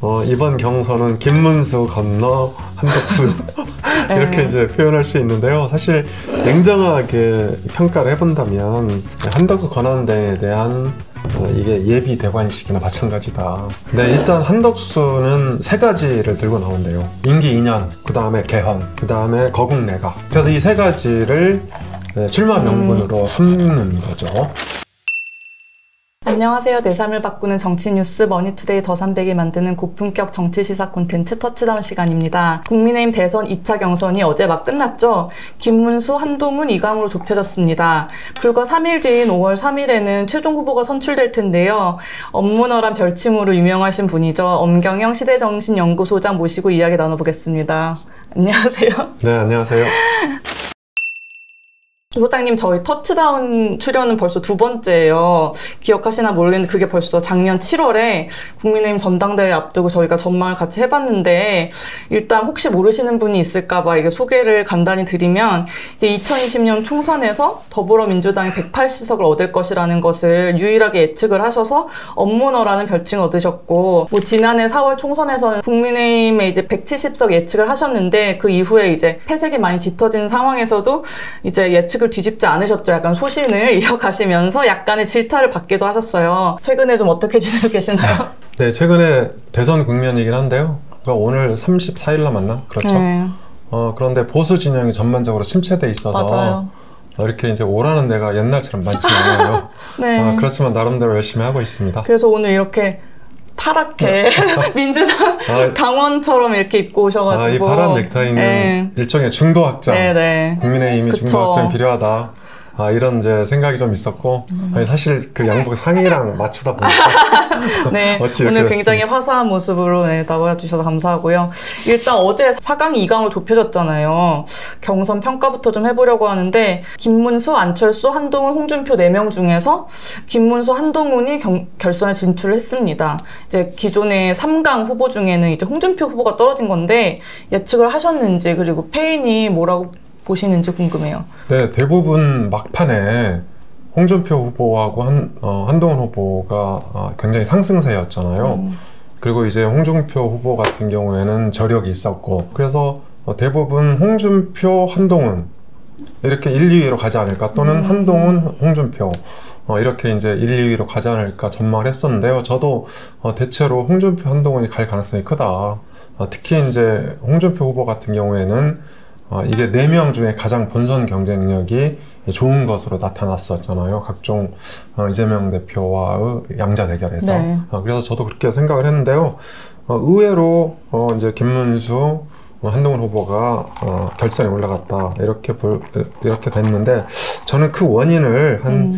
이번 경선은 김문수 건너 한덕수 이렇게 이제 표현할 수 있는데요. 사실 냉정하게 평가를 해본다면 한덕수 권한대에 대한 이게 예비 대관식이나 마찬가지다. 네, 일단 한덕수는 세 가지를 들고 나온대요. 임기 2년, 그 다음에 개헌, 그 다음에 거국내각. 그래서 이 세 가지를 출마 명분으로 삼는 거죠. 안녕하세요. 내 삶을 바꾸는 정치 뉴스 머니투데이 더300이 만드는 고품격 정치 시사 콘텐츠 터치다운 시간입니다. 국민의힘 대선 2차 경선이 어제 막 끝났죠. 김문수, 한동훈, 이강으로 좁혀졌습니다. 불과 3일 뒤인 5월 3일에는 최종 후보가 선출될 텐데요. 업무너란 별칭으로 유명하신 분이죠. 엄경영 시대정신연구소장 모시고 이야기 나눠보겠습니다. 안녕하세요. 네, 안녕하세요. 소장님, 저희 터치다운 출연은 벌써 두 번째예요. 기억하시나 모르겠는데 그게 벌써 작년 7월에 국민의힘 전당대회 앞두고 저희가 전망을 같이 해봤는데, 일단 혹시 모르시는 분이 있을까봐 이게 소개를 간단히 드리면, 이제 2020년 총선에서 더불어민주당이 180석을 얻을 것이라는 것을 유일하게 예측을 하셔서 업무너라는 별칭을 얻으셨고, 지난해 4월 총선에서는 국민의힘에 이제 170석 예측을 하셨는데, 그 이후에 이제 패색이 많이 짙어진 상황에서도 이제 예측을 뒤집지 않으셨죠. 약간 소신을 이어가시면서 약간의 질타를 받기도 하셨어요. 최근에 좀 어떻게 지내고 계시나요? 네, 최근에 대선 국면이긴 한데요. 그러니까 오늘 34일 남았나? 그렇죠. 네. 그런데 보수 진영이 전반적으로 침체돼 있어서 맞아요. 이렇게 이제 오라는 데가 옛날처럼 많지는 않아요. 네. 그렇지만 나름대로 열심히 하고 있습니다. 그래서 오늘 이렇게 파랗게 민주당 당원처럼 이렇게 입고 오셔가지고 이 파란 넥타이는 일종의 중도 확장, 국민의힘이 중도 확장 필요하다, 이런 이제 생각이 좀 있었고, 사실 그 양복 상의랑 맞추다 보니까 네, 오늘 굉장히 화사한 모습으로 나와주셔서 감사하고요. 일단 어제 4강 2강으로 좁혀졌잖아요. 경선 평가부터 좀 해보려고 하는데, 김문수, 안철수, 한동훈, 홍준표 4명 중에서 김문수, 한동훈이 결선에 진출을 했습니다. 이제 기존의 3강 후보 중에는 이제 홍준표 후보가 떨어진 건데, 예측을 하셨는지, 그리고 패인이 뭐라고 보시는지 궁금해요. 네, 대부분 막판에 홍준표 후보하고 한동훈 후보가 굉장히 상승세였잖아요. 그리고 이제 홍준표 후보 같은 경우에는 저력이 있었고, 그래서 대부분 홍준표, 한동훈 이렇게 1, 2위로 가지 않을까, 또는 한동훈, 홍준표 이렇게 이제 1, 2위로 가지 않을까 전망을 했었는데요. 저도 대체로 홍준표, 한동훈이 갈 가능성이 크다. 특히 이제 홍준표 후보 같은 경우에는 이게 4명 중에 가장 본선 경쟁력이 좋은 것으로 나타났었잖아요. 각종 이재명 대표와의 양자 대결에서. 네. 그래서 저도 그렇게 생각을 했는데요. 의외로 이제 김문수, 한동훈 후보가 결선에 올라갔다, 이렇게 됐는데, 저는 그 원인을 한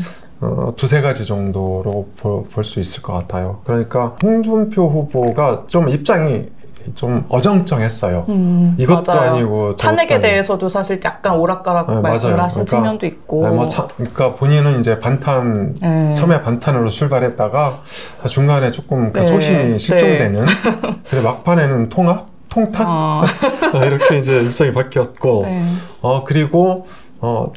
두세 가지 정도로 볼 수 있을 것 같아요. 그러니까 홍준표 후보가 좀 입장이 좀 어정쩡했어요. 이것도 맞아요. 아니고 탄핵에 대해서도 사실 약간 오락가락 말씀을 하신 측면도 있고. 그러니까 본인은 이제 처음에 반탄으로 출발했다가 중간에 조금 그 소신이 실종되는. 근데 막판에는 통탁? 이렇게 이제 입장이 바뀌었고, 그리고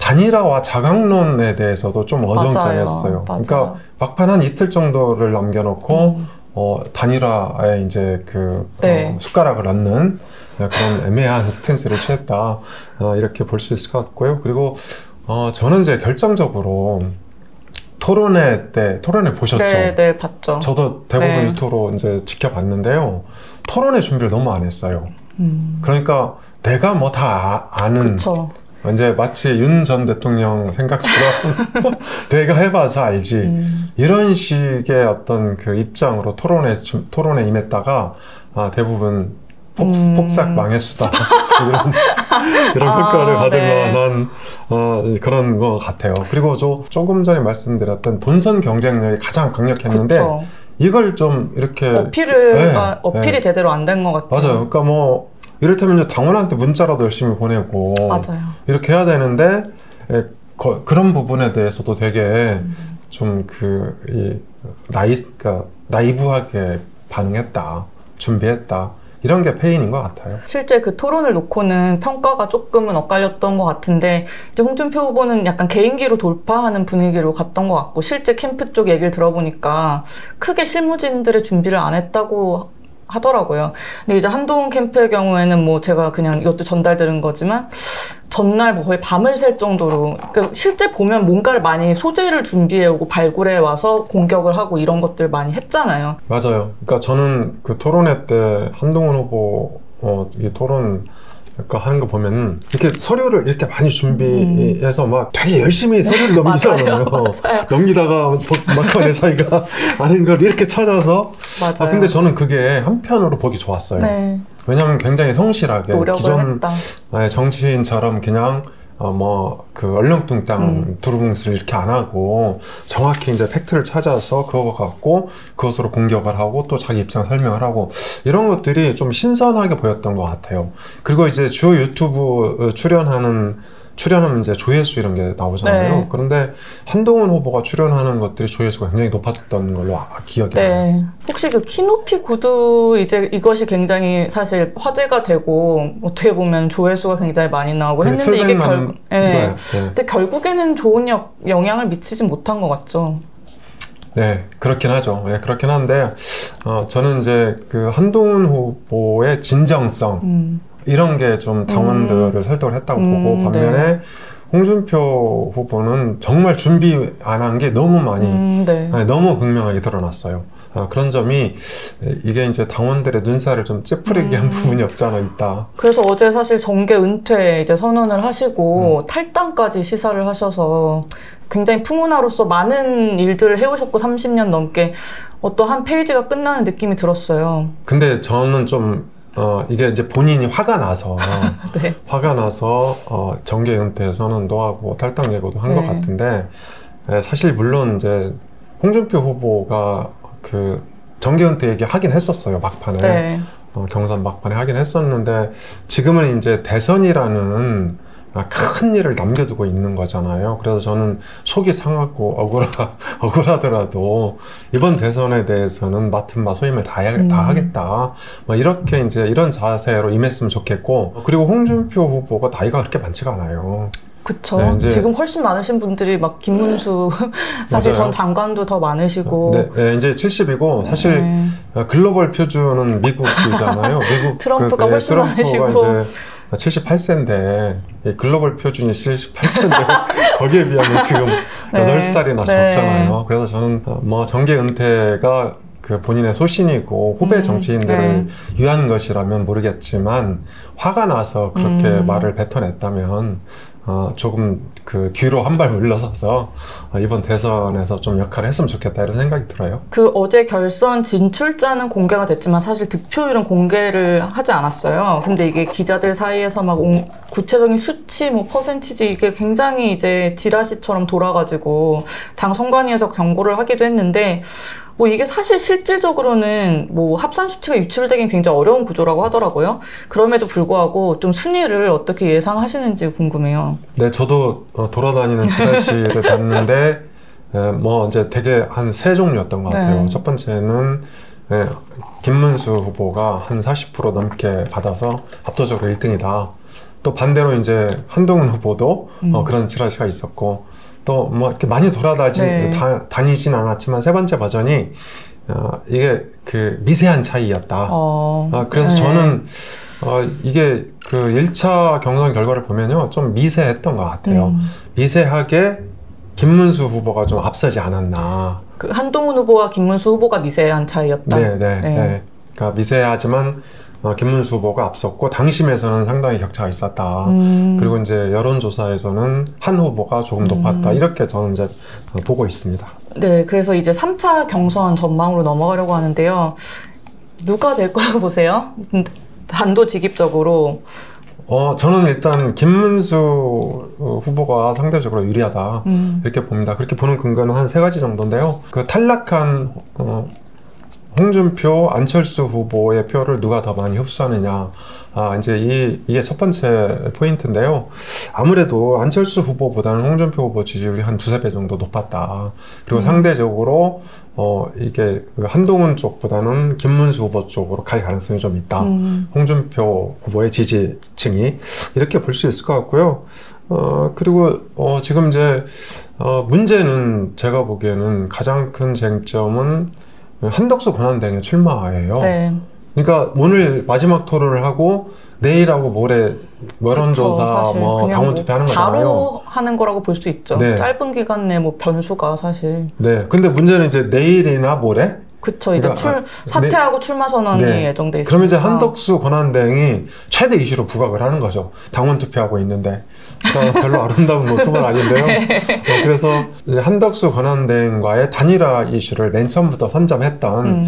단일화와 자강론에 대해서도 좀 어정쩡했어요. 맞아요. 그러니까 막판 한 이틀 정도를 남겨놓고 단일화에 이제 숟가락을 얹는 그런 애매한 스탠스를 취했다, 이렇게 볼 수 있을 것 같고요. 그리고 저는 이제 결정적으로 토론회 보셨죠? 네, 봤죠. 저도 대부분 유튜브로 이제 지켜봤는데요. 토론회 준비를 너무 안 했어요. 그러니까 내가 뭐 다 아는. 그쵸. 이제 마치 윤 전 대통령 생각처럼 내가 해봐서 알지, 이런 식의 어떤 그 입장으로 토론에 임했다가 대부분 폭삭 망했수다 이런 평가를 받을 만한 그런 것 같아요. 그리고 조금 전에 말씀드렸던 본선 경쟁력이 가장 강력했는데, 그쵸. 이걸 좀 이렇게 어필이 제대로 안 된 것 같아요. 맞아요. 그러니까 이를테면 이제 당원한테 문자라도 열심히 보내고, 맞아요. 이렇게 해야 되는데, 그런 부분에 대해서도 되게 좀 나이브하게 반응했다, 준비했다, 이런 게 패인인 것 같아요. 실제 그 토론을 놓고는 평가가 조금은 엇갈렸던 것 같은데, 이제 홍준표 후보는 약간 개인기로 돌파하는 분위기로 갔던 것 같고, 실제 캠프 쪽 얘기를 들어보니까 크게 실무진들의 준비를 안 했다고 하더라고요. 근데 이제 한동훈 캠프의 경우에는 뭐 제가 그냥 이것도 전달드린 거지만 전날 뭐 거의 밤을 샐 정도로 그러니까 실제 보면 뭔가를 많이 소재를 준비해 오고 발굴해 와서 공격을 하고 이런 것들 많이 했잖아요. 맞아요. 그러니까 저는 그 토론회 때 한동훈 후보 이 토론 하는 거 보면 이렇게 서류를 이렇게 많이 준비해서 막 되게 열심히 서류를 넘기잖아요. 맞아요. 넘기다가 막판에 자기가 아는 걸 이렇게 찾아서 맞아요. 근데 저는 그게 한편으로 보기 좋았어요. 네. 왜냐하면 굉장히 성실하게 기존 했다. 정치인처럼 그냥 그 얼렁뚱땅 두루뭉술 이렇게 안 하고 정확히 이제 팩트를 찾아서 그거 갖고 그것으로 공격을 하고 또 자기 입장 설명을 하고 이런 것들이 좀 신선하게 보였던 것 같아요. 그리고 이제 주요 유튜브 출연하면 이제 조회수 이런 게 나오잖아요. 네. 그런데 한동훈 후보가 출연하는 것들이 조회수가 굉장히 높았던 걸로 기억이 나요. 네. 혹시 그 키높이 구두 이제 이것이 굉장히 사실 화제가 되고 어떻게 보면 조회수가 굉장히 많이 나오고 했는데 이게 네. 근데 결국에는 좋은 영향을 미치진 못한 것 같죠. 네, 그렇긴 하죠. 네, 그렇긴 한데 저는 이제 그 한동훈 후보의 진정성 이런 게 좀 당원들을 설득을 했다고 보고 반면에 네. 홍준표 후보는 정말 준비 안 한 게 너무 많이 너무 극명하게 드러났어요. 그런 점이 이게 이제 당원들의 눈살을 좀 찌푸리게 한 부분이 없지 않아 있다. 그래서 어제 사실 정계 은퇴 이제 선언을 하시고 탈당까지 시사를 하셔서 굉장히 풍운하로서 많은 일들을 해오셨고 30년 넘게 어떠한 페이지가 끝나는 느낌이 들었어요. 근데 저는 좀 이게 이제 본인이 화가 나서 네. 화가 나서 정계 은퇴 선언도 하고 탈당 예고도 한 것 같은데 사실 물론 이제 홍준표 후보가 그 정계 은퇴 얘기 하긴 했었어요. 막판에 네. 경선 막판에 하긴 했었는데 지금은 이제 대선이라는 큰 일을 남겨두고 있는 거잖아요. 그래서 저는 속이 상하고 억울하더라도 이번 대선에 대해서는 맡은 바 소임을 다 하겠다. 이렇게 이제 이런 자세로 임했으면 좋겠고 그리고 홍준표 후보가 나이가 그렇게 많지가 않아요. 그쵸. 네, 지금 훨씬 많으신 분들이 막 김문수 사실 전 장관도 더 많으시고 네, 이제 70이고 사실 글로벌 표준은 미국이잖아요. 미국 트럼프가 훨씬 많으시고 이제 78세인데 글로벌 표준이 78세인데 거기에 비하면 지금 8살이나 적잖아요. 그래서 저는 정계 은퇴가 그 본인의 소신이고 후배 정치인들을 위한 것이라면 모르겠지만 화가 나서 그렇게 말을 뱉어냈다면 조금 그 뒤로 한 발 물러서서 이번 대선에서 좀 역할을 했으면 좋겠다 이런 생각이 들어요. 그 어제 결선 진출자는 공개가 됐지만 사실 득표율은 공개를 하지 않았어요. 근데 이게 기자들 사이에서 막 구체적인 수치, 뭐 퍼센티지 이게 굉장히 이제 지라시처럼 돌아가지고 당 선관위에서 경고를 하기도 했는데 뭐 이게 사실 실질적으로는 뭐 합산 수치가 유출되긴 굉장히 어려운 구조라고 하더라고요. 그럼에도 불구하고 좀 순위를 어떻게 예상하시는지 궁금해요. 네, 저도 돌아다니는 지라시를 봤는데 뭐 이제 되게 한 세 종류였던 것 같아요. 첫 번째는 김문수 후보가 한 40% 넘게 받아서 압도적으로 1등이다. 또 반대로 이제 한동훈 후보도 그런 지라시가 있었고 또 뭐 이렇게 많이 다니진 않았지만 세 번째 버전이 이게 그 미세한 차이였다. 그래서 저는 이게 그 1차 경선 결과를 보면요 좀 미세했던 것 같아요. 미세하게 김문수 후보가 좀 앞서지 않았나. 그 한동훈 후보와 김문수 후보가 미세한 차이였다. 네. 그러니까 미세하지만 김문수 후보가 앞섰고 당심에서는 상당히 격차가 있었다. 그리고 이제 여론조사에서는 한 후보가 조금 높았다. 이렇게 저는 이제 보고 있습니다. 네, 그래서 이제 3차 경선 전망으로 넘어가려고 하는데요. 누가 될 거라고 보세요? 단도직입적으로. 저는 일단 김문수 후보가 상대적으로 유리하다. 이렇게 봅니다. 그렇게 보는 근거는 한 3가지 정도인데요. 그 탈락한 홍준표, 안철수 후보의 표를 누가 더 많이 흡수하느냐. 이제 이게 첫 번째 포인트인데요. 아무래도 안철수 후보보다는 홍준표 후보 지지율이 한 2~3배 정도 높았다. 그리고 상대적으로 이게 그 한동훈 쪽보다는 김문수 후보 쪽으로 갈 가능성이 좀 있다. 홍준표 후보의 지지층이 이렇게 볼 수 있을 것 같고요. 그리고 지금 이제 문제는 제가 보기에는 가장 큰 쟁점은 한덕수 권한대행의 출마예요. 네. 그러니까 오늘 마지막 토론을 하고 내일하고 모레 여론조사 뭐 당원 투표하는 거잖아요. 바로 하는 거라고 볼 수 있죠. 네. 짧은 기간 내 뭐 변수가 사실. 네. 근데 문제는 이제 내일이나 모레. 그쵸. 이제 그러니까, 사퇴하고 출마 선언이 예정돼 있습니다. 그러면 이제 한덕수 권한대행이 최대 이슈로 부각을 하는 거죠. 당원 투표하고 있는데. 별로 아름다운 모습은 아닌데요. 그래서 이제 한덕수 권한대행과의 단일화 이슈를 맨 처음부터 선점했던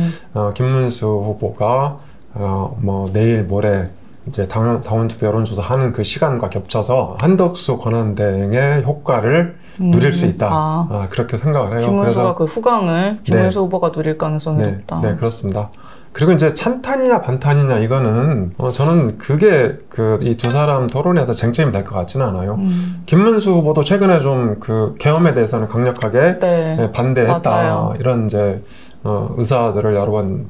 김문수 후보가 뭐 내일 모레 이제 당원 투표 여론조사 하는 그 시간과 겹쳐서 한덕수 권한대행의 효과를 누릴 수 있다. 그렇게 생각을 해요. 김문수가 그 후광을 김문수 후보가 누릴 가능성이 높다. 네, 그렇습니다. 그리고 이제 찬탄이냐 반탄이냐 이거는 저는 그게 이 두 사람 토론에서 쟁점이 될 것 같지는 않아요. 김문수 후보도 최근에 좀 그 계엄에 대해서는 강력하게 반대했다. 맞아요. 이런 이제 의사들을 여러 번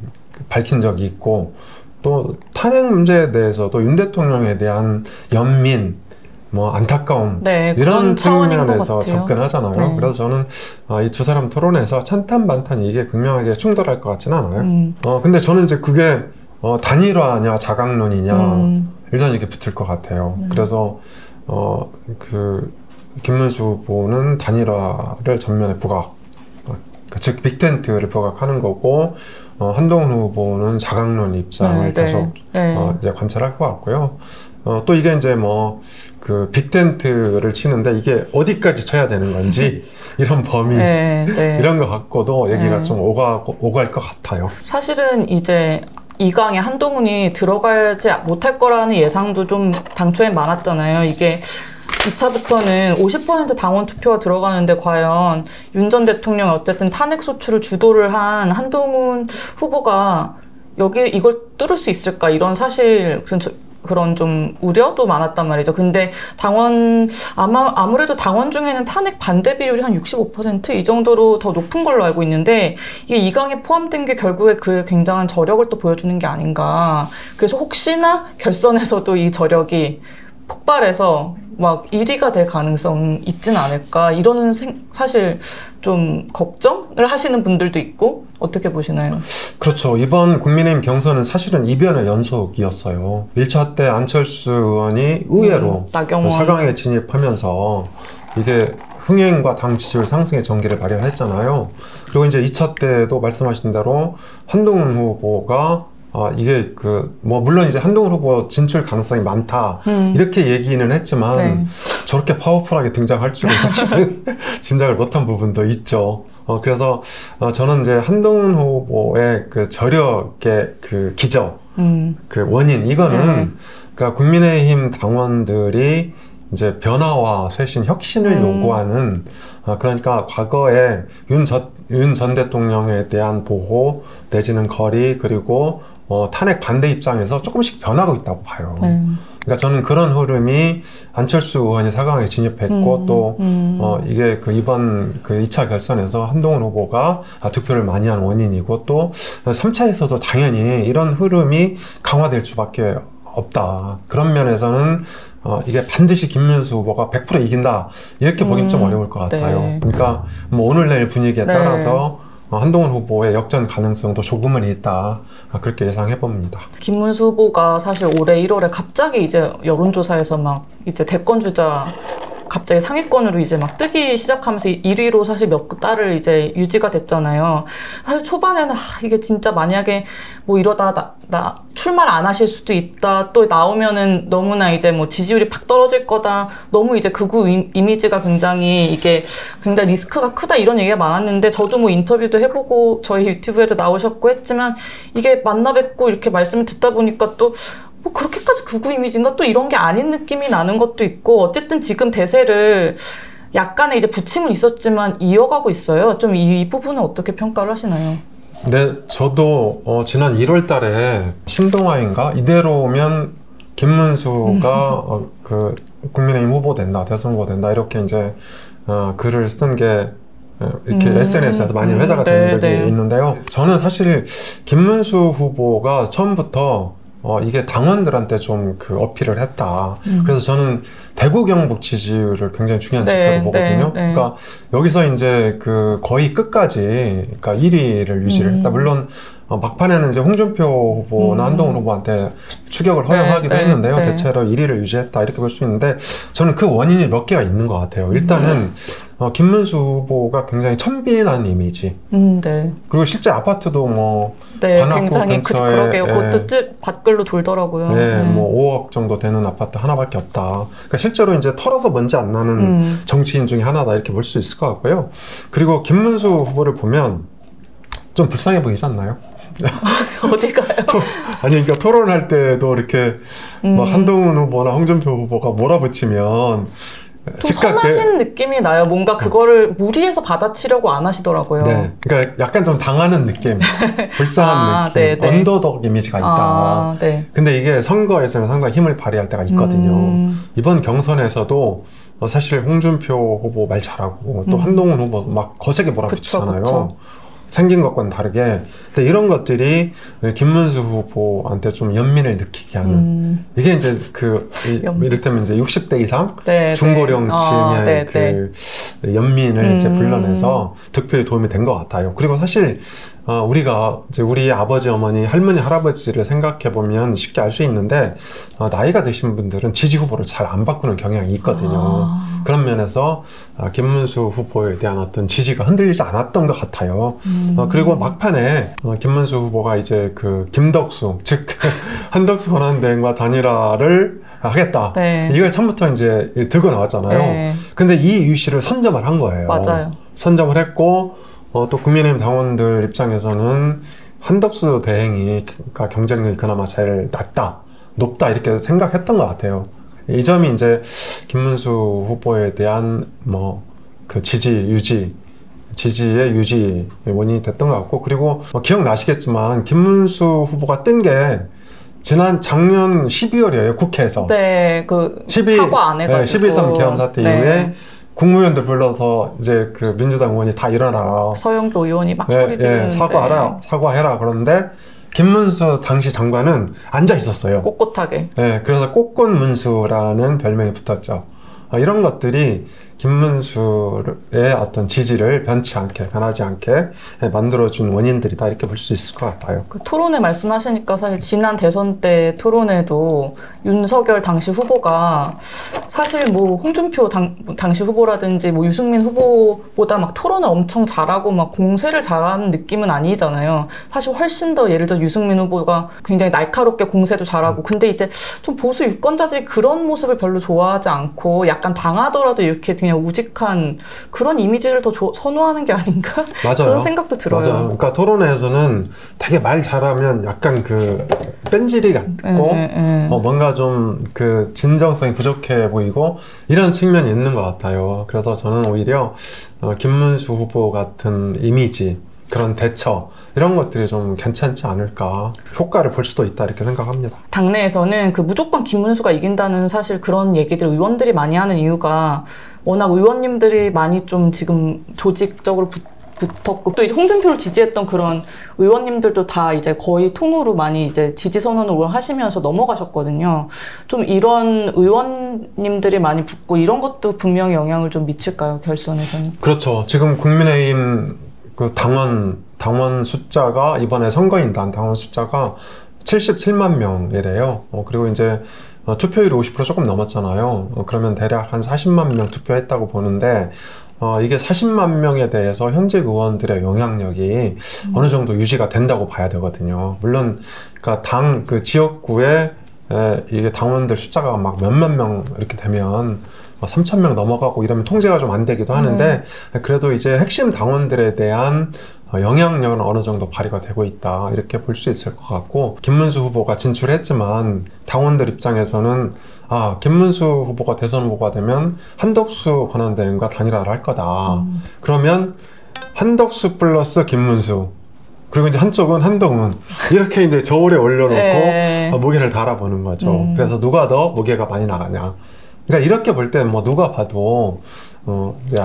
밝힌 적이 있고, 또 탄핵 문제에 대해서도 윤 대통령에 대한 연민, 뭐 안타까움 이런 측면에서 접근하잖아요. 네. 그래서 저는 이 두 사람 토론에서 찬탄 반탄 이게 극명하게 충돌할 것 같지는 않아요. 근데 저는 이제 그게 단일화냐 자강론이냐 일단 이렇게 붙을 것 같아요. 그래서 그 김문수 후보는 단일화를 전면에 부각, 즉 빅텐트를 부각하는 거고, 한동훈 후보는 자강론 입장을 계속 이제 관찰할 것 같고요. 또 이게 이제 뭐 그 빅텐트를 치는데 이게 어디까지 쳐야 되는 건지 이런 범위 이런 거 갖고도 얘기가 좀 오갈 것 같아요. 사실은 이제 2강에 한동훈이 들어가지 못할 거라는 예상도 좀 당초에 많았잖아요. 이게 2차부터는 50% 당원 투표가 들어가는데 과연 윤 전 대통령이 어쨌든 탄핵 소추를 주도를 한 한동훈 후보가 이걸 뚫을 수 있을까, 이런 사실 그런 좀 우려도 많았단 말이죠. 근데 아무래도 당원 중에는 탄핵 반대 비율이 한 65% 이 정도로 더 높은 걸로 알고 있는데, 이게 2강에 포함된 게 결국에 그 굉장한 저력을 또 보여주는 게 아닌가. 그래서 혹시나 결선에서도 이 저력이 폭발해서 막 1위가 될 가능성 있진 않을까, 이런 사실 좀 걱정을 하시는 분들도 있고, 어떻게 보시나요? 그렇죠. 이번 국민의힘 경선은 사실은 이변의 연속이었어요. 1차 때 안철수 의원이 의외로 4강에 진입하면서 이게 흥행과 당 지지율 상승의 전기를 발휘했잖아요. 그리고 이제 2차 때도 말씀하신 대로 한동훈 후보가 이게 물론 이제 한동훈 후보 진출 가능성이 많다 이렇게 얘기는 했지만 저렇게 파워풀하게 등장할 줄은 사실은 짐작을 못한 부분도 있죠. 그래서 저는 이제 한동훈 후보의 그 저력의 그 기저, 그 원인, 이거는 그러니까 국민의힘 당원들이 이제 변화와 쇄신, 혁신을 요구하는, 그러니까 과거에 윤 전 대통령에 대한 보호 내지는 거리, 그리고 탄핵 반대 입장에서 조금씩 변하고 있다고 봐요. 그러니까 저는 그런 흐름이 안철수 의원이 4강에 진입했고, 또 이게 이번 2차 결선에서 한동훈 후보가 득표를 많이 한 원인이고, 또 3차에서도 당연히 이런 흐름이 강화될 수밖에 없다. 그런 면에서는 이게 반드시 김문수 후보가 100% 이긴다, 이렇게 보긴 좀 어려울 것 같아요. 그러니까 뭐 오늘 내일 분위기에 따라서 한동훈 후보의 역전 가능성도 조금은 있다, 그렇게 예상해 봅니다. 김문수 후보가 사실 올해 1월에 갑자기 이제 여론조사에서 막 이제 대권 주자 갑자기 상위권으로 이제 막 뜨기 시작하면서 1위로 사실 몇 달을 이제 유지가 됐잖아요. 사실 초반에는 이게 진짜 만약에 뭐 이러다 나 출마를 안 하실 수도 있다, 또 나오면은 너무나 이제 뭐 지지율이 팍 떨어질 거다, 너무 이제 극우 이미지가 굉장히 리스크가 크다, 이런 얘기가 많았는데, 저도 뭐 인터뷰도 해보고 저희 유튜브에도 나오셨고 했지만, 이게 만나 뵙고 이렇게 말씀을 듣다 보니까 또 뭐 그렇게까지 극우 이미지인가, 또 이런 게 아닌 느낌이 나는 것도 있고, 어쨌든 지금 대세를 약간의 이제 부침은 있었지만 이어가고 있어요. 좀 이 부분은 어떻게 평가를 하시나요? 네, 저도 지난 1월 달에 신동아인가 이대로면 김문수가 국민의힘 후보 된다, 대선 후보 된다, 이렇게 이제 글을 쓴 게 이렇게 SNS에서 많이 회자가 된 적이 있는데요. 저는 사실 김문수 후보가 처음부터 이게 당원들한테 좀 어필을 했다. 그래서 저는 대구 경북 지지율을 굉장히 중요한 지표로 보거든요. 그러니까 여기서 이제 거의 끝까지, 그러니까 1위를 유지를 했다. 물론 막판에는 이제 홍준표 후보나 한동훈 후보한테 추격을 허용하기도 했는데요. 대체로 1위를 유지했다 이렇게 볼 수 있는데 저는 그 원인이 몇 개가 있는 것 같아요. 일단은 김문수 후보가 굉장히 천빈한 이미지. 네. 그리고 실제 아파트도 뭐 굉장히 그러게요. 그것도 밖글로 돌더라고요. 뭐 5억 정도 되는 아파트 하나밖에 없다. 그러니까 실제로 이제 털어서 먼지 안 나는 정치인 중에 하나다 이렇게 볼 수 있을 것 같고요. 그리고 김문수 후보를 보면 좀 불쌍해 보이지 않나요? 어디가요? 아니 그러니까 토론할 때도 이렇게 막 한동훈 후보나 홍준표 후보가 몰아붙이면 좀 선하신 느낌이 나요. 뭔가 그거를 무리해서 받아치려고 안 하시더라고요. 네, 그러니까 약간 좀 당하는 느낌, 불쌍한 느낌, 언더독 이미지가 있다. 근데 이게 선거에서는 상당히 힘을 발휘할 때가 있거든요. 이번 경선에서도 사실 홍준표 후보 말 잘하고 또 한동훈 후보 막 거세게 몰아붙이잖아요. 그쵸. 생긴 것과는 다르게. 근데 이런 것들이 김문수 후보한테 좀 연민을 느끼게 하는. 이게 이제 이를테면 이제 60대 이상 중고령 층의 그 연민을 이제 불러내서 득표에 도움이 된 것 같아요. 그리고 사실 우리가 이제 우리 아버지, 어머니, 할머니, 할아버지를 생각해 보면 쉽게 알 수 있는데 나이가 드신 분들은 지지 후보를 잘 안 바꾸는 경향이 있거든요. 그런 면에서 김문수 후보에 대한 어떤 지지가 흔들리지 않았던 것 같아요. 그리고 막판에 김문수 후보가 이제 그 김덕수, 즉 한덕수 권한대행과 단일화를 하겠다. 이걸 처음부터 이제 들고 나왔잖아요. 근데 이 이슈를 선점을 한 거예요. 맞아요. 선점을 했고 또 국민의힘 당원들 입장에서는 한덕수 대행이 경쟁력이 그나마 제일 높다 이렇게 생각했던 것 같아요. 이 점이 이제 김문수 후보에 대한 그 지지의 유지 원인이 됐던 것 같고, 그리고 기억나시겠지만 김문수 후보가 뜬 게 지난 작년 12월이에요, 국회에서. 사과 안 해가지고. 12.3 계엄 사태 이후에 국무위원들 불러서 이제 그 민주당 의원이 다 일어나라. 서영교 의원이 막 소리 지르는데. 사과해라. 그런데 김문수 당시 장관은 앉아 있었어요. 꼿꼿하게. 그래서 꼿꼿문수라는 별명이 붙었죠. 이런 것들이 김문수의 어떤 지지를 변하지 않게 만들어준 원인들이다 이렇게 볼 수 있을 것 같아요. 그 토론회 말씀하시니까 사실 지난 대선 때 토론회도 윤석열 당시 후보가 사실 뭐 홍준표 당시 후보라든지 뭐 유승민 후보보다 막 토론을 엄청 잘하고 막 공세를 잘하는 느낌은 아니잖아요. 사실 훨씬 더 예를 들어 유승민 후보가 굉장히 날카롭게 공세도 잘하고, 근데 이제 좀 보수 유권자들이 그런 모습을 별로 좋아하지 않고 약간 당하더라도 이렇게 그냥 우직한 그런 이미지를 더 선호하는 게 아닌가? 맞아요. 그런 생각도 들어요. 맞아요. 그러니까 토론회에서는 되게 말 잘하면 약간 그 뺀질이 같고 뭔가 좀 그 진정성이 부족해 보이고 이런 측면이 있는 것 같아요. 그래서 저는 오히려 김문수 후보 같은 이미지, 그런 대처 이런 것들이 좀 괜찮지 않을까, 효과를 볼 수도 있다 이렇게 생각합니다. 당내에서는 그 무조건 김문수가 이긴다는 사실 그런 얘기들 의원들이 많이 하는 이유가 워낙 의원님들이 많이 좀 지금 조직적으로 붙었고, 또 이제 홍준표를 지지했던 그런 의원님들도 다 이제 거의 통으로 많이 이제 지지 선언을 하시면서 넘어가셨거든요. 좀 이런 의원님들이 많이 붙고 이런 것도 분명히 영향을 좀 미칠까요, 결선에서는? 그렇죠. 지금 국민의힘 그 당원 숫자가 이번에 선거인단 당원 숫자가 77만 명이래요. 그리고 이제 투표율이 50% 조금 넘었잖아요. 그러면 대략 한 40만 명 투표했다고 보는데 이게 40만 명에 대해서 현직 의원들의 영향력이 어느 정도 유지가 된다고 봐야 되거든요. 물론 그러니까 그 지역구에 이게 당원들 숫자가 막 몇만 명 이렇게 되면 3,000명 넘어가고 이러면 통제가 좀 안 되기도 하는데 그래도 이제 핵심 당원들에 대한 영향력은 어느 정도 발휘가 되고 있다 이렇게 볼 수 있을 것 같고, 김문수 후보가 진출했지만 당원들 입장에서는 김문수 후보가 대선 후보가 되면 한덕수 권한대행과 단일화를 할 거다. 그러면 한덕수 플러스 김문수, 그리고 이제 한쪽은 한동훈, 이렇게 이제 저울에 올려놓고 무게를 달아보는 거죠. 그래서 누가 더 무게가 많이 나가냐. 그러니까 이렇게 볼 때 뭐 누가 봐도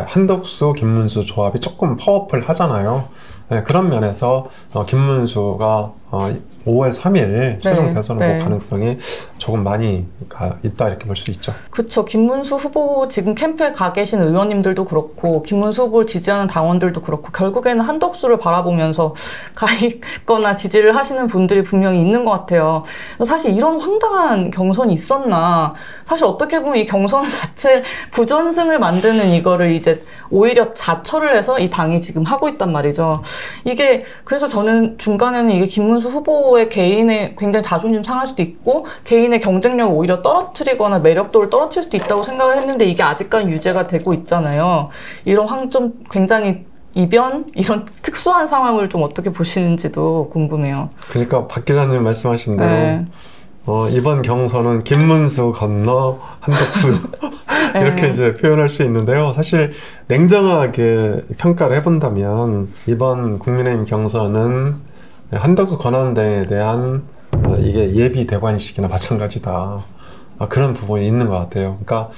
한덕수, 김문수 조합이 조금 파워풀 하잖아요. 네, 그런 면에서 김문수가 5월 3일 최종 네, 대선 네. 후보 가능성이 조금 많이 있다 이렇게 볼 수 있죠. 그렇죠. 김문수 후보 지금 캠프에 가 계신 의원님들도 그렇고 김문수 후보를 지지하는 당원들도 그렇고 결국에는 한덕수를 바라보면서 가 있거나 지지를 하시는 분들이 분명히 있는 것 같아요. 사실 이런 황당한 경선이 있었나. 사실 어떻게 보면 이 경선 자체를 부전승을 만드는 이거를 이제 오히려 자처를 해서 이 당이 지금 하고 있단 말이죠. 이게 그래서 저는 중간에는 이게 김문수 후보의 개인의 굉장히 자존심 상할 수도 있고 개인의 경쟁력을 오히려 떨어뜨리거나 매력도를 떨어뜨릴 수도 있다고 생각을 했는데 이게 아직까지 유지가 되고 있잖아요. 이런 좀 굉장히 이변? 이런 특수한 상황을 좀 어떻게 보시는지도 궁금해요. 그러니까 박 기자님 말씀하신 대로 네. 이번 경선은 김문수 건너 한덕수 이렇게 이제 표현할 수 있는데요. 사실 냉정하게 평가를 해본다면 이번 국민의힘 경선은 한덕수 권한대행에 대한 이게 예비 대관식이나 마찬가지다. 그런 부분이 있는 것 같아요. 그러니까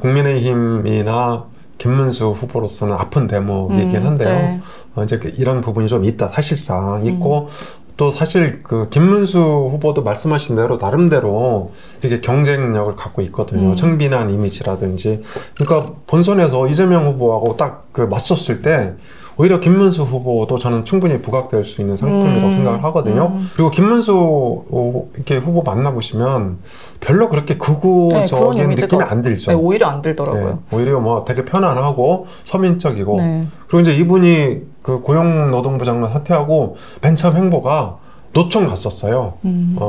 국민의힘이나 김문수 후보로서는 아픈 대목이긴 한데요. 네. 이제 이런 부분이 좀 있다. 사실상 있고 또 사실 그 김문수 후보도 말씀하신 대로 나름대로 이렇게 경쟁력을 갖고 있거든요. 청빈한 이미지라든지. 그러니까 본선에서 이재명 후보하고 딱 그 맞섰을 때 오히려 김문수 후보도 저는 충분히 부각될 수 있는 상품이라고 생각을 하거든요. 그리고 김문수 이렇게 후보 만나보시면 별로 그렇게 극우적인 느낌이 안 들죠. 네, 오히려 안 들더라고요. 네, 오히려 뭐 되게 편안하고 서민적이고. 네. 그리고 이제 이분이 그 고용노동부 장관 사퇴하고 맨 처음 행보가 노총 갔었어요.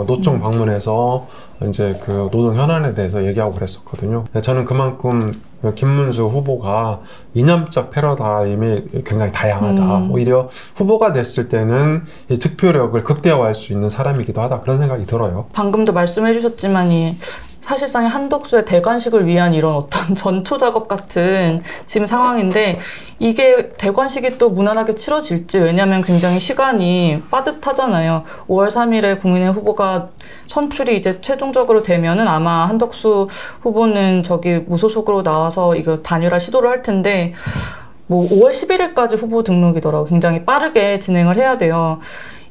노총 방문해서 이제 그 노동 현안에 대해서 얘기하고 그랬었거든요. 저는 그만큼 김문수 후보가 이념적 패러다임이 굉장히 다양하다. 오히려 후보가 됐을 때는 이 득표력을 극대화할 수 있는 사람이기도 하다. 그런 생각이 들어요. 방금도 말씀해 주셨지만 사실상 한덕수의 대관식을 위한 이런 어떤 전초 작업 같은 지금 상황인데 이게 대관식이 또 무난하게 치러질지 왜냐하면 굉장히 시간이 빠듯하잖아요. 5월 3일에 국민의 후보가 선출이 이제 최종적으로 되면은 아마 한덕수 후보는 저기 무소속으로 나와서 이거 단일화 시도를 할 텐데 뭐 5월 11일까지 후보 등록이더라고요. 굉장히 빠르게 진행을 해야 돼요.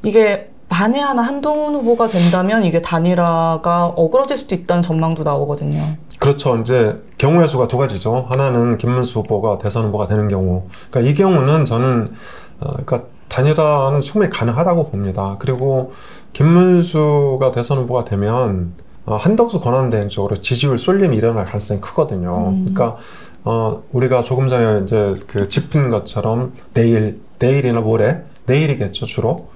이게 만에 하나 한동훈 후보가 된다면 이게 단일화가 어그러질 수도 있다는 전망도 나오거든요. 그렇죠. 이제 경우의 수가 두 가지죠. 하나는 김문수 후보가 대선 후보가 되는 경우. 그러니까 이 경우는 저는 그러니까 단일화는 충분히 가능하다고 봅니다. 그리고 김문수가 대선 후보가 되면 한덕수 권한대행 쪽으로 지지율 쏠림이 일어날 가능성이 크거든요. 그러니까 우리가 조금 전에 이제 그 짚은 것처럼 내일이나 모레, 내일이겠죠 주로.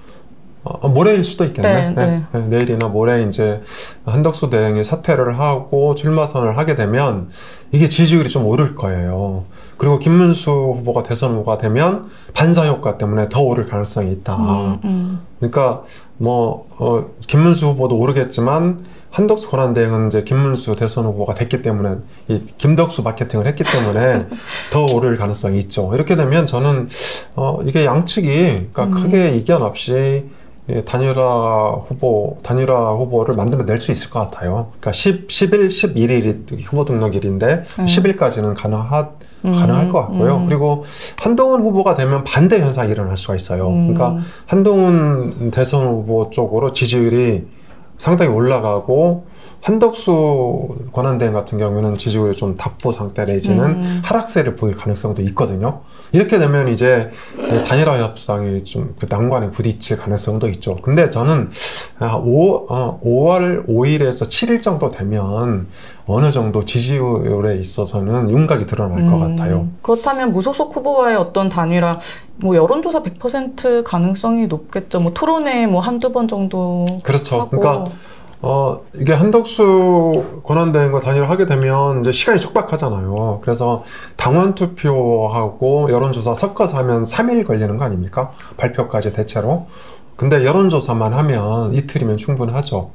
모레일 수도 있겠네. 네. 내일이나 모레 이제 한덕수 대행이 사퇴를 하고 출마 선언을 하게 되면 이게 지지율이 좀 오를 거예요. 그리고 김문수 후보가 대선 후보가 되면 반사 효과 때문에 더 오를 가능성이 있다. 그러니까 뭐 김문수 후보도 오르겠지만 한덕수 권한대행은 이제 김문수 대선 후보가 됐기 때문에 이 김덕수 마케팅을 했기 때문에 더 오를 가능성이 있죠. 이렇게 되면 저는 이게 양측이 그러니까 크게 이견 없이 단일화 후보를 만들어낼 수 있을 것 같아요. 그러니까 10일, 11일이 후보 등록일인데 10일까지는 가능할 것 같고요. 그리고 한동훈 후보가 되면 반대 현상이 일어날 수가 있어요. 그러니까 한동훈 대선 후보 쪽으로 지지율이 상당히 올라가고 한덕수 권한대행 같은 경우에는 지지율이 좀 답보 상태 내지는 하락세를 보일 가능성도 있거든요. 이렇게 되면 이제 단일화 협상이 좀 그 난관에 부딪힐 가능성도 있죠. 근데 저는 5월 5일에서 7일 정도 되면 어느 정도 지지율에 있어서는 윤곽이 드러날 것 같아요. 그렇다면 무소속 후보와의 어떤 단일화, 뭐 여론조사 100% 가능성이 높겠죠. 뭐 토론회 뭐 한두 번 정도. 그렇죠. 하고. 그러니까 이게 한덕수 권한대행과 단일화 하게 되면 이제 시간이 촉박하잖아요. 그래서 당원 투표하고 여론조사 섞어서 하면 3일 걸리는 거 아닙니까? 발표까지 대체로. 근데 여론조사만 하면 이틀이면 충분하죠.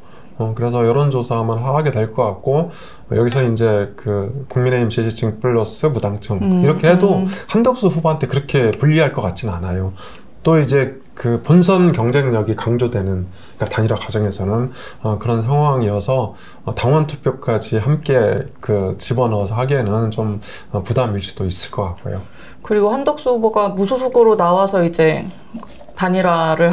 그래서 여론조사만 하게 될 것 같고, 여기서 이제 그 국민의힘 지지층 플러스 무당층 이렇게 해도 한덕수 후보한테 그렇게 불리할 것 같지는 않아요. 또 이제 그 본선 경쟁력이 강조되는 그러니까 단일화 과정에서는 그런 상황이어서 당원 투표까지 함께 그 집어넣어서 하기에는 좀 부담일 수도 있을 것 같고요. 그리고 한덕수 후보가 무소속으로 나와서 이제 단일화를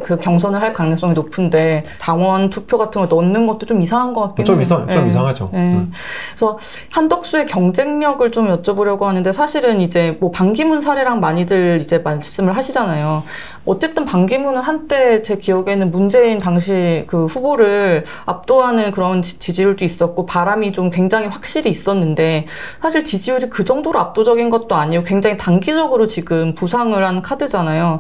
그 경선을 할 가능성이 높은데 당원 투표 같은 걸 넣는 것도 좀 이상한 것 같긴 해요. 좀 이상하죠. 그래서 한덕수의 경쟁력을 좀 여쭤보려고 하는데 사실은 이제 뭐 반기문 사례랑 많이들 이제 말씀을 하시잖아요. 어쨌든 반기문은 한때 제 기억에는 문재인 당시 그 후보를 압도하는 그런 지지율도 있었고 바람이 좀 굉장히 확실히 있었는데 사실 지지율이 그 정도로 압도적인 것도 아니고 굉장히 단기적으로 지금 부상을 한 카드잖아요.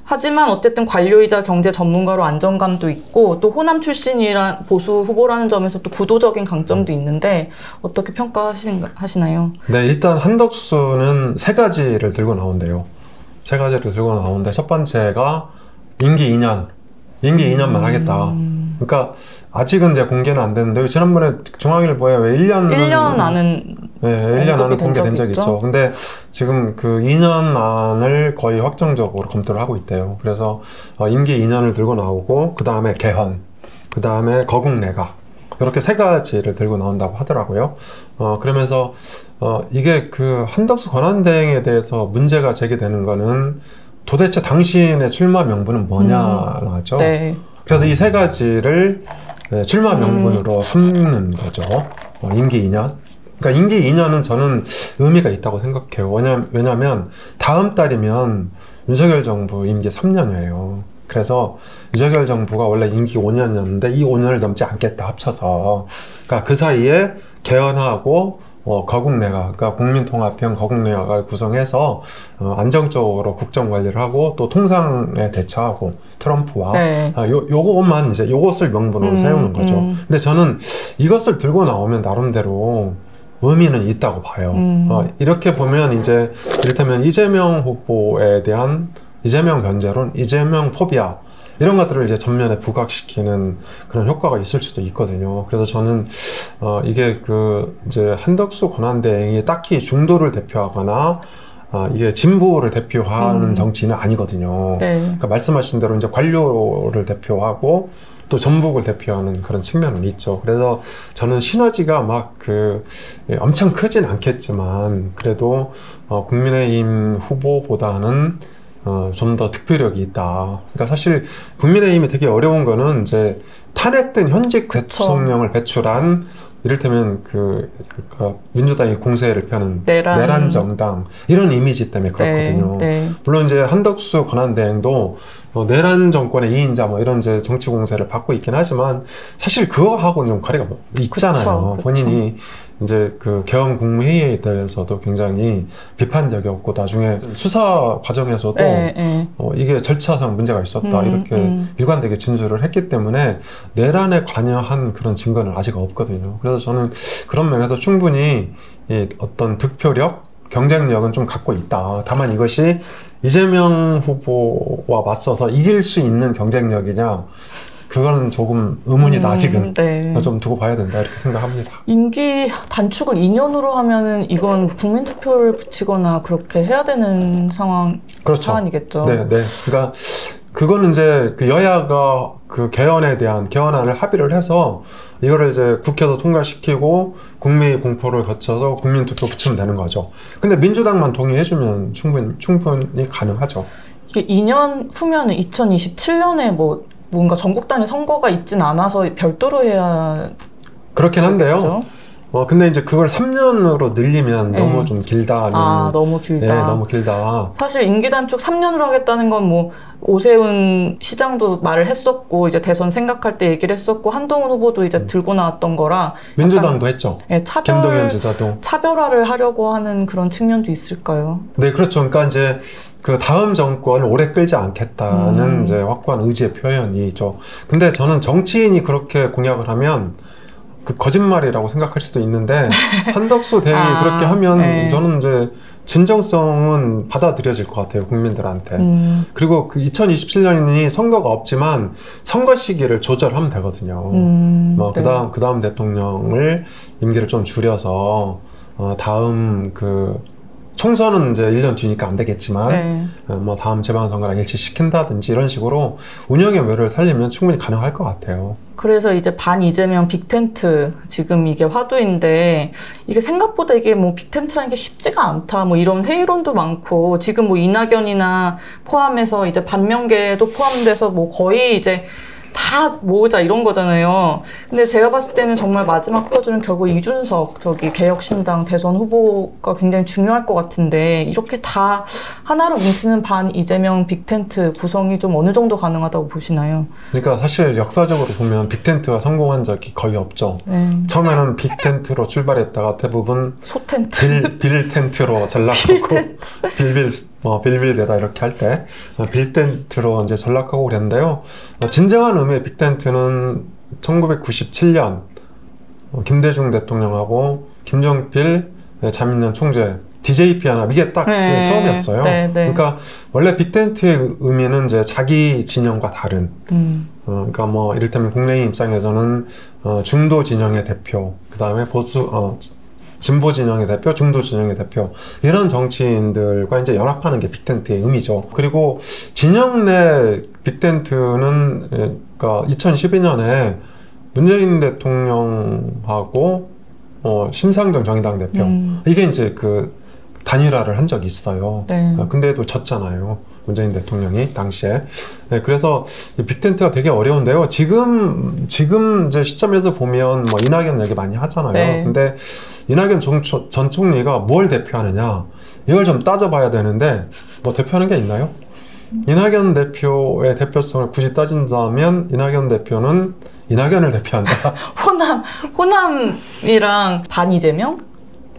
하지만 어쨌든 관료이자 경제 전문가로 안정감도 있고 또 호남 출신이란 보수 후보라는 점에서 또 구도적인 강점도 있는데 어떻게 평가하시나요? 네, 일단 한덕수는 세 가지를 들고 나온대요. 세 가지를 들고 나오는데 첫 번째가 임기 2년만 하겠다. 그러니까 아직은 이제 공개는 안 됐는데 지난번에 중앙일보에 왜 1년 안은 네, 1년 안은 공개된 적이 있죠. 근데 지금 그 2년 안을 거의 확정적으로 검토를 하고 있대요. 그래서 임기 2년을 들고 나오고 그 다음에 개헌, 그 다음에 거국내각 이렇게 세 가지를 들고 나온다고 하더라고요. 그러면서 이게 그 한덕수 권한대행에 대해서 문제가 제기되는 거는 도대체 당신의 출마 명분은 뭐냐죠. 네. 그래서 이 세 가지를 출마 명분으로 삼는 거죠. 임기 2년. 그러니까 임기 2년은 저는 의미가 있다고 생각해요. 왜냐하면 다음 달이면 윤석열 정부 임기 3년이에요. 그래서 윤석열 정부가 원래 임기 5년이었는데 이 5년을 넘지 않겠다 합쳐서. 그러니까 그 사이에 개헌하고 거국내각, 그러니까 국민통합형 거국내각을 구성해서 안정적으로 국정 관리를 하고 또 통상에 대처하고 트럼프와 요것만 이제 요것을 명분으로 세우는 거죠. 근데 저는 이것을 들고 나오면 나름대로 의미는 있다고 봐요. 이렇게 보면 이제 이를테면 이재명 후보에 대한 이재명 견제론, 이재명 포비아 이런 것들을 이제 전면에 부각시키는 그런 효과가 있을 수도 있거든요. 그래서 저는 이게 이제 한덕수 권한대행이 딱히 중도를 대표하거나 이게 진보를 대표하는 정치는 아니거든요. 네. 그러니까 말씀하신 대로 이제 관료를 대표하고 또 전북을 대표하는 그런 측면은 있죠. 그래서 저는 시너지가 막 엄청 크진 않겠지만 그래도 국민의힘 후보보다는 좀 더 득표력이 있다. 그러니까 사실 국민의힘이 되게 어려운 거는 이제 탄핵된 현직 대통령을 배출한 이를테면 민주당이 공세를 펴는 내란 정당 이런 이미지 때문에 그렇거든요. 네. 물론 이제 한덕수 권한대행도 내란 정권의 2인자 뭐 이런 이제 정치 공세를 받고 있긴 하지만 사실 그거하고는 좀 거리가 있잖아요. 그쵸. 본인이 이제 그 개헌 국무회의에 대해서도 굉장히 비판적이었고 나중에 수사 과정에서도 이게 절차상 문제가 있었다 이렇게 일관되게 진술을 했기 때문에 내란에 관여한 그런 증거는 아직 없거든요. 그래서 저는 그런 면에서 충분히 이 어떤 득표력, 경쟁력은 좀 갖고 있다. 다만 이것이 이재명 후보와 맞서서 이길 수 있는 경쟁력이냐 그거는 조금 의문이다. 아직은 좀 두고 봐야 된다 이렇게 생각합니다. 임기 단축을 2년으로 하면은 이건 국민투표를 붙이거나 그렇게 해야 되는 사안이겠죠. 네. 그러니까 그거는 이제 그 여야가 그 개헌에 대한 개헌안을 합의를 해서 이거를 이제 국회에서 통과시키고 국민 공포를 거쳐서 국민투표 붙이면 되는 거죠. 근데 민주당만 동의해주면 충분히 가능하죠. 이게 2년 후면은 2027년에 뭔가 전국 단위 선거가 있진 않아서 별도로 해야 그렇긴 한데요. 근데 이제 그걸 3년으로 늘리면 너무 좀 길다. 너무 길다. 네, 너무 길다. 사실 임기 단축 3년으로 하겠다는 건 오세훈 시장도 말을 했었고 이제 대선 생각할 때 얘기를 했었고 한동훈 후보도 이제 들고 나왔던 거라 민주당도 했죠. 네, 김동연 지사도 차별화를 하려고 하는 그런 측면도 있을까요? 네, 그렇죠. 그러니까 이제 그 다음 정권을 오래 끌지 않겠다는 이제 확고한 의지의 표현이죠. 근데 저는 정치인이 그렇게 공약을 하면 그 거짓말이라고 생각할 수도 있는데 한덕수 대행이 그렇게 하면 저는 이제 진정성은 받아들여질 것 같아요, 국민들한테. 그리고 그 2027년이 선거가 없지만 선거 시기를 조절하면 되거든요. 그 다음 대통령을 임기를 좀 줄여서 다음 총선은 이제 1년 뒤니까 안 되겠지만 다음 재보궐선거랑 일치시킨다든지 이런 식으로 운영의 묘를 살리면 충분히 가능할 것 같아요. 그래서 이제 반 이재명 빅텐트 지금 이게 화두인데 이게 생각보다 이게 뭐 빅텐트라는 게 쉽지가 않다 뭐 이런 회의론도 많고 지금 뭐 이낙연이나 포함해서 이제 반명계도 포함돼서 뭐 거의 이제 다 모으자 이런 거잖아요. 근데 제가 봤을 때는 정말 마지막 퍼즐은 결국 이준석 저기 개혁신당 대선 후보가 굉장히 중요할 것 같은데 이렇게 다 하나로 뭉치는 반 이재명 빅텐트 구성이 좀 어느 정도 가능하다고 보시나요? 그러니까 사실 역사적으로 보면 빅텐트가 성공한 적이 거의 없죠. 네. 처음에는 빅텐트로 출발했다가 대부분 소텐트, 빌텐트로 전락하고 빌빌대다 이렇게 할 때 빌텐트로 이제 전락하고 그랬는데요. 진정한 의미의 빅텐트는 1997년 김대중 대통령하고 김정필 자민련 총재 DJP 하나 이게 딱 네. 처음이었어요. 네, 네. 그러니까 원래 빅텐트의 의미는 이제 자기 진영과 다른 그러니까 뭐 이를테면 국민의힘 입장에서는 중도 진영의 대표, 그 다음에 보수 진보 진영의 대표, 중도 진영의 대표 이런 정치인들과 이제 연합하는 게 빅텐트의 의미죠. 그리고 진영 내 빅텐트는 그러니까 2012년에 문재인 대통령하고 심상정 정의당 대표 이게 이제 그 단일화를 한 적이 있어요. 네. 근데도 졌잖아요. 문재인 대통령이 당시에. 네, 그래서 빅텐트가 되게 어려운데요. 지금 이제 시점에서 보면 뭐 이낙연 얘기 많이 하잖아요. 네. 근데 이낙연 전 총리가 뭘 대표하느냐 이걸 좀 따져봐야 되는데 뭐 대표하는 게 있나요? 이낙연 대표의 대표성을 굳이 따진다면 이낙연 대표는 이낙연을 대표한다. 호남이랑 반 이재명의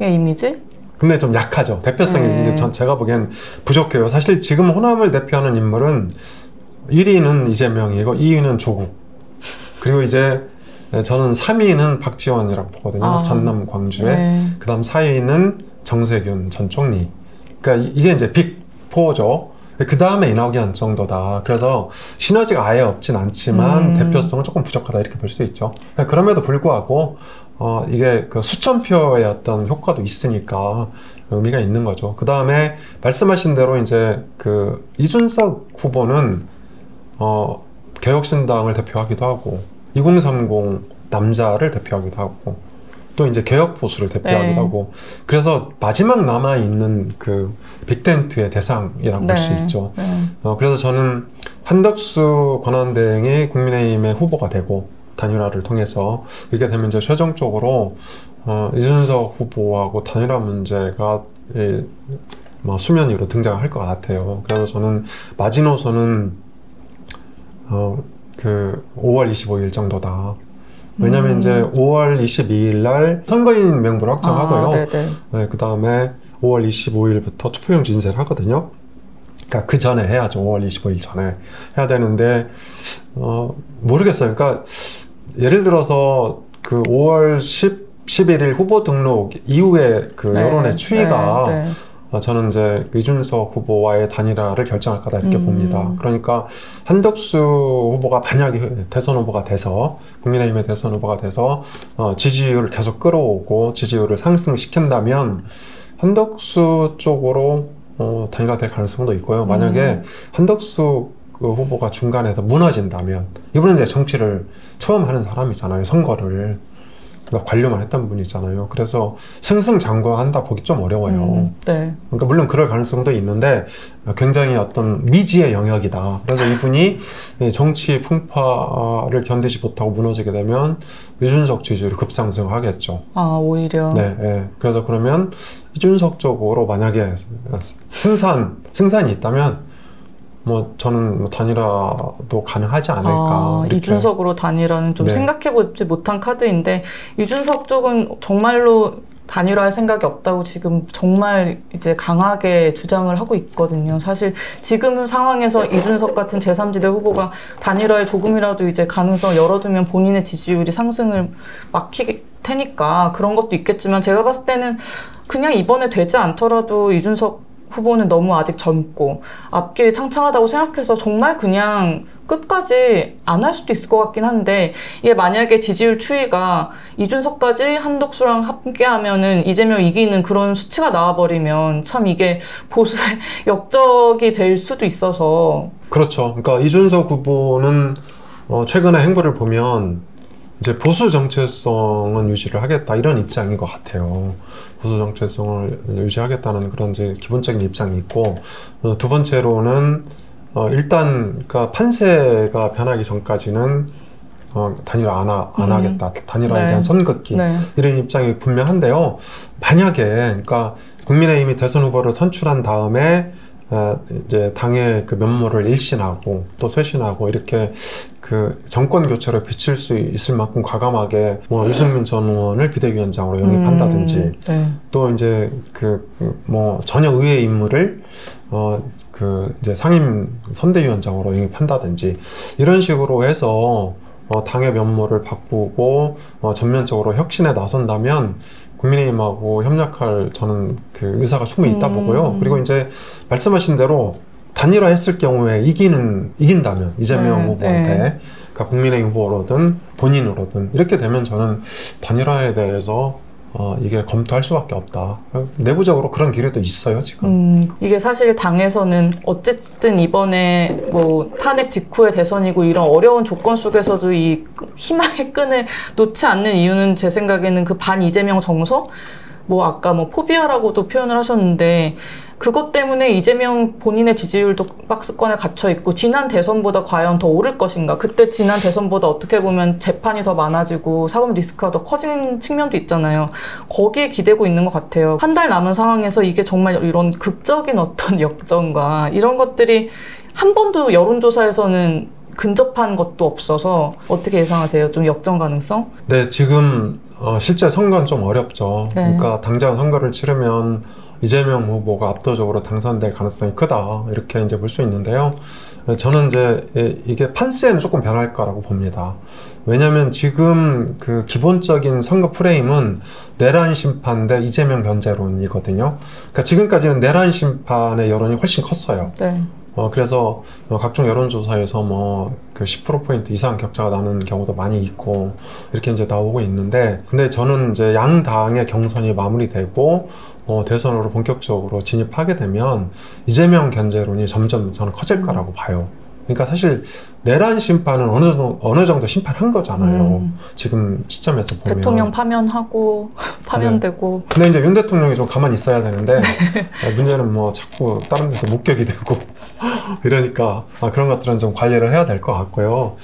이미지? 근데 좀 약하죠. 대표성이 네. 이제 제가 보기엔 부족해요. 사실 지금 호남을 대표하는 인물은 1위는 이재명이고 2위는 조국. 그리고 이제 저는 3위는 박지원이라고 보거든요. 전남 광주에. 네. 그 다음 4위는 정세균 전 총리. 그러니까 이게 이제 빅4죠. 그 다음에 이낙연 정도다. 그래서 시너지가 아예 없진 않지만 대표성은 조금 부족하다 이렇게 볼 수 있죠. 그럼에도 불구하고 이게 그 수천 표의 어떤 효과도 있으니까 의미가 있는 거죠. 그 다음에 말씀하신 대로 이제 그 이준석 후보는 개혁신당을 대표하기도 하고 2030 남자를 대표하기도 하고 또 이제 개혁보수를 대표하기도 네. 하고 그래서 마지막 남아있는 그 빅텐트의 대상이라고 볼 수 있죠. 네. 그래서 저는 한덕수 권한대행이 국민의힘의 후보가 되고 단일화를 통해서 이렇게 되면 이제 최종적으로 이준석 후보하고 단일화 문제가 뭐 수면 위로 등장할 것 같아요. 그래서 저는 마지노선은 그 5월 25일 정도다. 왜냐면 이제 5월 22일 날 선거인 명부를 확정하고요. 네, 그 다음에 5월 25일부터 투표용지 인쇄를 하거든요. 그러니까 그 전에 해야죠. 5월 25일 전에 해야 되는데 모르겠어요. 그러니까 예를 들어서 그 5월 11일 후보 등록 이후에 그 여론의 추이가 저는 이제 이준석 후보와의 단일화를 결정할 거다 이렇게 봅니다. 그러니까 한덕수 후보가 만약에 대선 후보가 돼서 국민의힘의 대선 후보가 돼서 지지율을 계속 끌어오고 지지율을 상승시킨다면 한덕수 쪽으로 단일화될 가능성도 있고요. 만약에 한덕수 그 후보가 중간에서 무너진다면 이분은 이제 정치를 처음 하는 사람이잖아요. 선거를. 그러니까 관료만 했던 분이잖아요. 그래서 승승장구한다 보기 좀 어려워요. 네. 그러니까 물론 그럴 가능성도 있는데 굉장히 어떤 미지의 영역이다. 그래서 이분이 정치 풍파를 견디지 못하고 무너지게 되면 이준석 지지율이 급상승하겠죠. 오히려. 네, 네. 그래서 그러면 이준석 쪽으로 만약에 승산이 있다면 뭐 저는 뭐 단일화도 가능하지 않을까. 이준석으로 단일화는 좀 생각해보지 못한 카드인데 이준석 쪽은 정말로 단일화할 생각이 없다고 지금 정말 이제 강하게 주장을 하고 있거든요. 사실 지금 상황에서 이준석 같은 제3지대 후보가 단일화에 조금이라도 이제 가능성을 열어두면 본인의 지지율이 상승을 막힐 테니까 그런 것도 있겠지만 제가 봤을 때는 그냥 이번에 되지 않더라도 이준석 후보는 너무 아직 젊고 앞길이 창창하다고 생각해서 정말 그냥 끝까지 안 할 수도 있을 것 같긴 한데 이게 만약에 지지율 추이가 이준석까지 한덕수랑 함께하면은 이재명 이기는 그런 수치가 나와버리면 참 이게 보수의 역적이 될 수도 있어서 그렇죠. 그러니까 이준석 후보는 최근의 행보를 보면 이제 보수 정체성은 유지를 하겠다 이런 입장인 것 같아요. 보수 정체성을 유지하겠다는 그런 이제 기본적인 입장이 있고, 두 번째로는 일단 그러니까 판세가 변하기 전까지는 단일화 안 하겠다. 단일화에 대한 선긋기 이런 입장이 분명한데요. 만약에 그러니까 국민의힘이 대선 후보를 선출한 다음에 이제 당의 그 면모를 일신하고 또 쇄신하고 이렇게 그 정권 교체로 비칠 수 있을 만큼 과감하게 뭐 유승민 전 의원을 비대위원장으로 영입한다든지 또 이제 뭐 전혀 의회 인물을 이제 상임 선대위원장으로 영입한다든지 이런 식으로 해서 당의 면모를 바꾸고 전면적으로 혁신에 나선다면 국민의힘하고 협력할 저는 그 의사가 충분히 있다 보고요. 그리고 이제 말씀하신 대로 단일화했을 경우에 이긴다면 이재명 후보한테 그러니까 국민의힘 후보로든 본인으로든 이렇게 되면 저는 단일화에 대해서 이게 검토할 수밖에 없다. 내부적으로 그런 기류도 있어요, 지금. 이게 사실 당에서는 어쨌든 이번에 뭐 탄핵 직후의 대선이고 이런 어려운 조건 속에서도 이 희망의 끈을 놓지 않는 이유는 제 생각에는 그 반 이재명 정서? 뭐 아까 뭐 포비아라고도 표현을 하셨는데 그것 때문에 이재명 본인의 지지율도 박스권에 갇혀 있고 지난 대선보다 과연 더 오를 것인가? 그때 지난 대선보다 어떻게 보면 재판이 더 많아지고 사법 리스크가 더 커진 측면도 있잖아요. 거기에 기대고 있는 것 같아요. 한 달 남은 상황에서 이게 정말 이런 극적인 어떤 역전과 이런 것들이 한 번도 여론조사에서는 근접한 것도 없어서 어떻게 예상하세요? 좀 역전 가능성? 네, 지금 실제 선거는 좀 어렵죠. 그러니까 당장 선거를 치르면 이재명 후보가 압도적으로 당선될 가능성이 크다 이렇게 이제 볼 수 있는데요. 저는 이제 이게 판세는 조금 변할 거라고 봅니다. 왜냐하면 지금 그 기본적인 선거 프레임은 내란 심판 대 이재명 견제론이거든요. 그러니까 지금까지는 내란 심판의 여론이 훨씬 컸어요. 그래서 각종 여론조사에서 뭐 그 10% 이상 격차가 나는 경우도 많이 있고 이렇게 이제 나오고 있는데, 근데 저는 이제 양당의 경선이 마무리되고 대선으로 본격적으로 진입하게 되면 이재명 견제론이 점점 저는 커질 거라고 봐요. 그러니까 사실 내란 심판은 어느 정도 심판한 거잖아요. 지금 시점에서 보면. 대통령 파면하고 파면되고. 근데 이제 윤 대통령이 좀 가만히 있어야 되는데 문제는 뭐 자꾸 다른 데서 목격이 되고 이러니까 그런 것들은 좀 관리를 해야 될 것 같고요.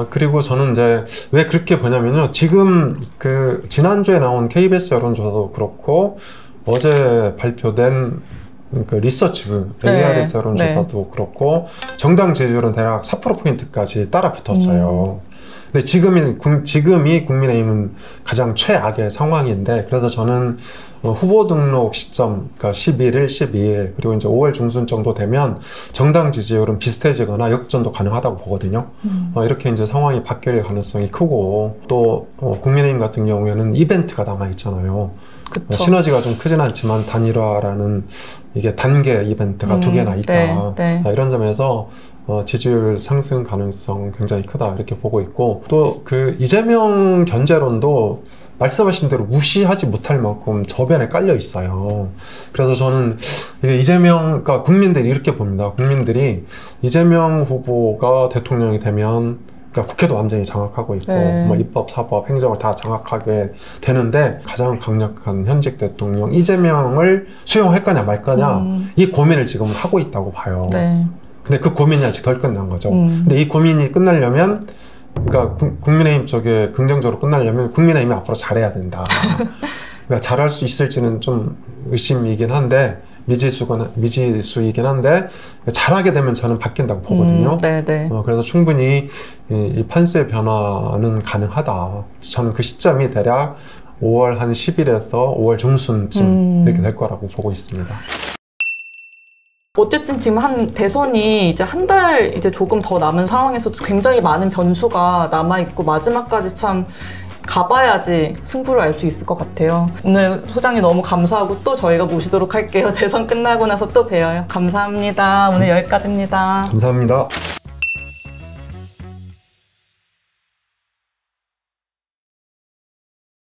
그리고 저는 이제 왜 그렇게 보냐면요. 지금 그 지난주에 나온 KBS 여론조사도 그렇고 어제 발표된 그 리서치부 ARS 여론조사도 그렇고 정당 지지율은 대략 4%포인트까지 따라 붙었어요. 근데 지금이 국민의힘은 가장 최악의 상황인데, 그래서 저는 후보 등록 시점, 그러니까 11일, 12일, 그리고 이제 5월 중순 정도 되면 정당 지지율은 비슷해지거나 역전도 가능하다고 보거든요. 이렇게 이제 상황이 바뀔 가능성이 크고, 또 국민의힘 같은 경우에는 이벤트가 남아있잖아요. 그쵸. 시너지가 좀 크진 않지만 단일화라는 이게 단계 이벤트가 2개나 있다. 이런 점에서 지지율 상승 가능성 굉장히 크다 이렇게 보고 있고, 또 그 이재명 견제론도 말씀하신 대로 무시하지 못할 만큼 저변에 깔려 있어요. 그래서 저는 이게 그러니까 국민들이 이렇게 봅니다. 국민들이 이재명 후보가 대통령이 되면 그러니까 국회도 완전히 장악하고 있고 뭐 입법, 사법, 행정을 다 장악하게 되는데 가장 강력한 현직 대통령 이재명을 수용할 거냐 말 거냐 이 고민을 지금 하고 있다고 봐요. 근데 그 고민이 아직 덜 끝난 거죠. 근데 이 고민이 끝나려면, 그러니까 국민의힘 쪽에 긍정적으로 끝나려면 국민의힘이 앞으로 잘해야 된다. 그러니까 잘할 수 있을지는 좀 의심이긴 한데, 미지수이긴 한데 잘하게 되면 저는 바뀐다고 보거든요. 그래서 충분히 이 판세 변화는 가능하다. 저는 그 시점이 대략 5월 한 10일에서 5월 중순쯤 이렇게 될 거라고 보고 있습니다. 어쨌든 지금 대선이 이제 한 달 이제 조금 더 남은 상황에서도 굉장히 많은 변수가 남아있고 마지막까지 참 가봐야지 승부를 알 수 있을 것 같아요. 오늘 소장님 너무 감사하고 또 저희가 모시도록 할게요. 대선 끝나고 나서 또 봬요. 감사합니다. 오늘 여기까지입니다. 감사합니다.